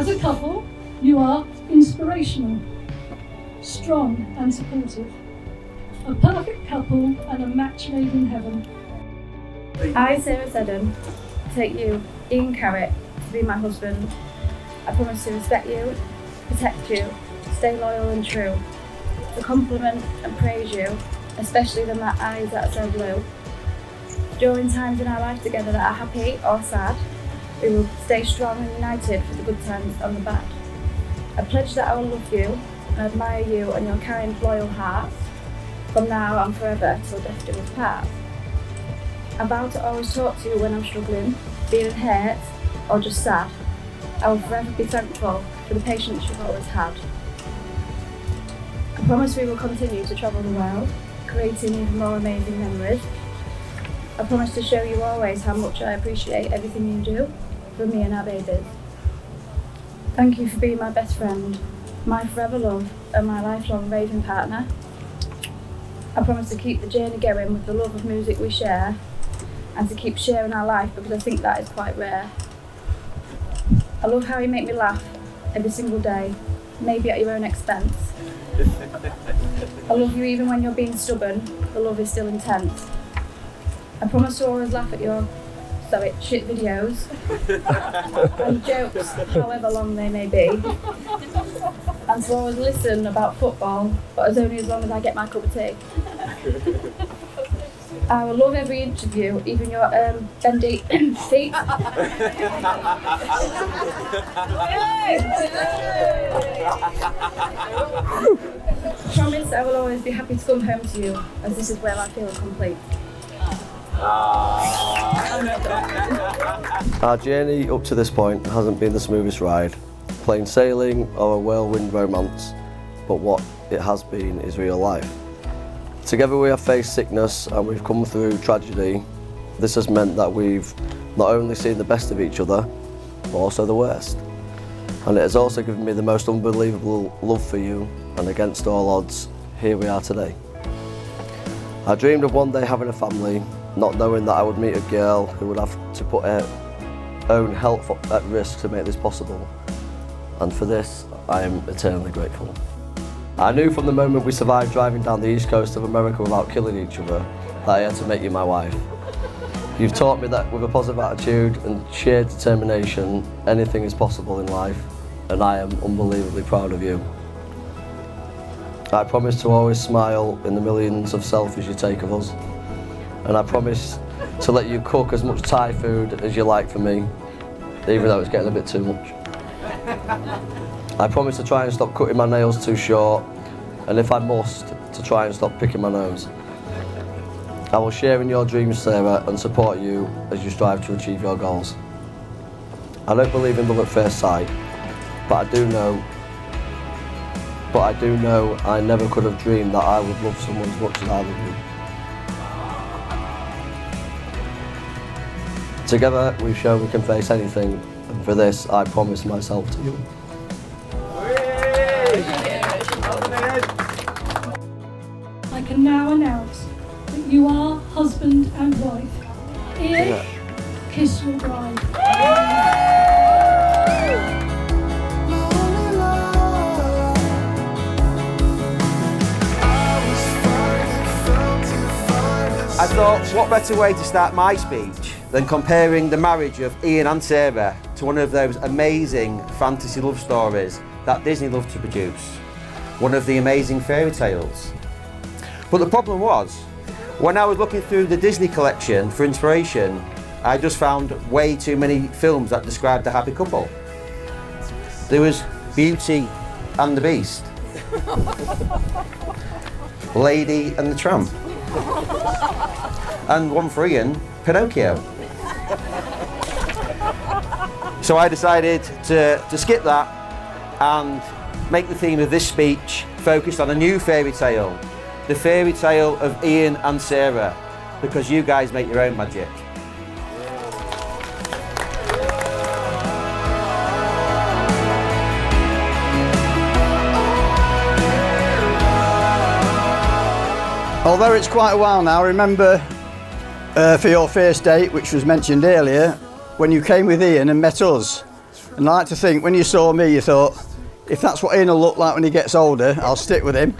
As a couple, you are inspirational, strong and supportive. A perfect couple and a match made in heaven. I, Sarah Seddon, take you, Ian Carrot, to be my husband. I promise to respect you, protect you, stay loyal and true, to compliment and praise you, especially them that eyes that are so blue. During times in our life together that are happy or sad, we will stay strong and united for the good times and the bad. I pledge that I will love you and admire you and your kind, loyal heart, from now and forever till death do us part. I vow to always talk to you when I'm struggling, feeling hurt or just sad. I will forever be thankful for the patience you've always had. I promise we will continue to travel the world, creating even more amazing memories. I promise to show you always how much I appreciate everything you do for me and our babies. Thank you for being my best friend, my forever love and my lifelong raving partner. I promise to keep the journey going with the love of music we share and to keep sharing our life because I think that is quite rare. I love how you make me laugh every single day, maybe at your own expense. I love you even when you're being stubborn, the love is still intense. I promise to always laugh at your shit videos and jokes, however long they may be. And to always listen about football, but as only as long as I get my cup of tea. I will love every inch of you, even your bendy feet. Promise I will always be happy to come home to you, as this is where I feel complete. Our journey up to this point hasn't been the smoothest ride, plain sailing or a whirlwind romance, but what it has been is real life. Together we have faced sickness and we've come through tragedy. This has meant that we've not only seen the best of each other, but also the worst. And it has also given me the most unbelievable love for you, and against all odds, here we are today. I dreamed of one day having a family, not knowing that I would meet a girl who would have to put her own health at risk to make this possible. And for this, I am eternally grateful. I knew from the moment we survived driving down the east coast of America without killing each other that I had to make you my wife. You've taught me that with a positive attitude and sheer determination, anything is possible in life, and I am unbelievably proud of you. I promise to always smile in the millions of selfies you take of us, and I promise to let you cook as much Thai food as you like for me, even though it's getting a bit too much. I promise to try and stop cutting my nails too short, and if I must, to try and stop picking my nose. I will share in your dreams, Sarah, and support you as you strive to achieve your goals. I don't believe in love at first sight, but I do know I never could have dreamed that I would love someone as much as I love you. Together, we've shown we can face anything, and for this, I promise myself to you. I can now announce that you are husband and wife. Ian, kiss your bride. I thought, what better way to start my speech than comparing the marriage of Ian and Sarah to one of those amazing fantasy love stories that Disney loved to produce, one of the amazing fairy tales. But the problem was, when I was looking through the Disney collection for inspiration, I just found way too many films that described a happy couple. There was Beauty and the Beast, Lady and the Tramp, and one for Ian, Pinocchio. So I decided to skip that and make the theme of this speech focused on a new fairy tale, the fairy tale of Ian and Sarah, because you guys make your own magic. Although it's quite a while now, remember for your first date, which was mentioned earlier, when you came with Ian and met us. And I like to think when you saw me, you thought, if that's what Ian will look like when he gets older, I'll stick with him.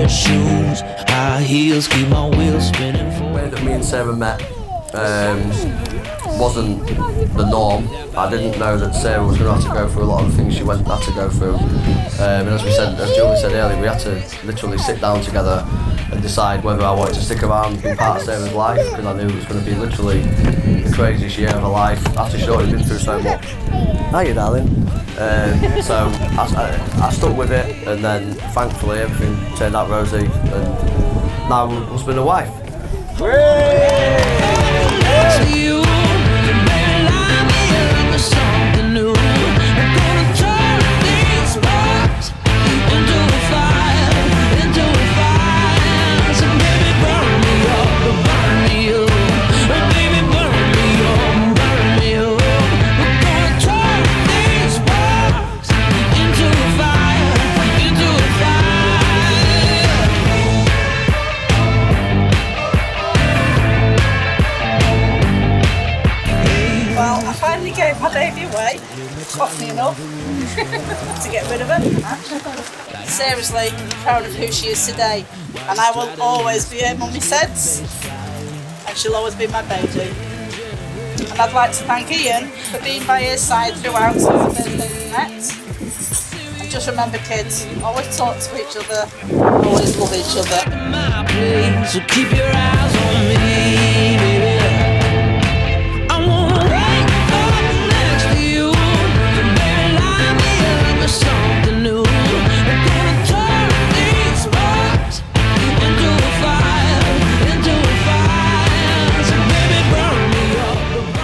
Shoes, high heels, keep my wheels spinning. The way that me and Sarah met wasn't the norm. I didn't know that Sarah was going to have to go through a lot of the things she had to go through. And as Julie said earlier, we had to literally sit down together and decide whether I wanted to stick around and be part of Sarah's life, because I knew it was going to be literally the craziest year of her life after she'd already been through so much. Hiya, darling. So I stuck with it, and then thankfully everything turned out rosy, and now we're husband and wife. Gave my baby away, cost me enough to get rid of her. Seriously, proud of who she is today, and I will always be her mummy says, and she'll always be my baby. And I'd like to thank Ian for being by his side throughout since the birthday we met. And just remember, kids, always talk to each other, always love each other. So keep your eyes on me, baby.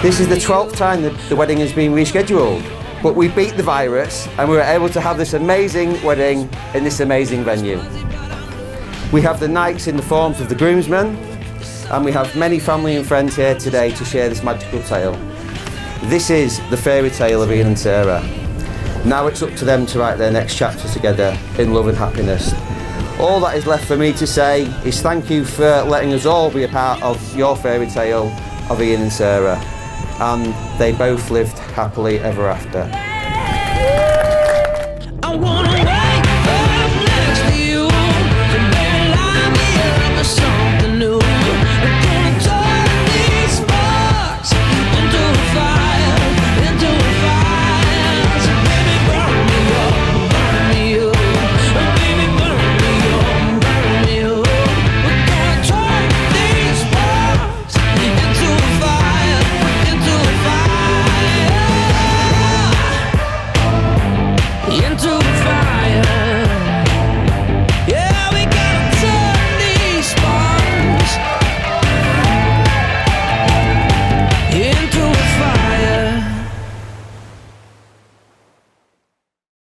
This is the 12th time that the wedding has been rescheduled, but we beat the virus and we were able to have this amazing wedding in this amazing venue. We have the knights in the forms of the groomsmen, and we have many family and friends here today to share this magical tale. This is the fairy tale of Ian and Sarah. Now it's up to them to write their next chapter together in love and happiness. All that is left for me to say is thank you for letting us all be a part of your fairy tale of Ian and Sarah. And they both lived happily ever after. I wanna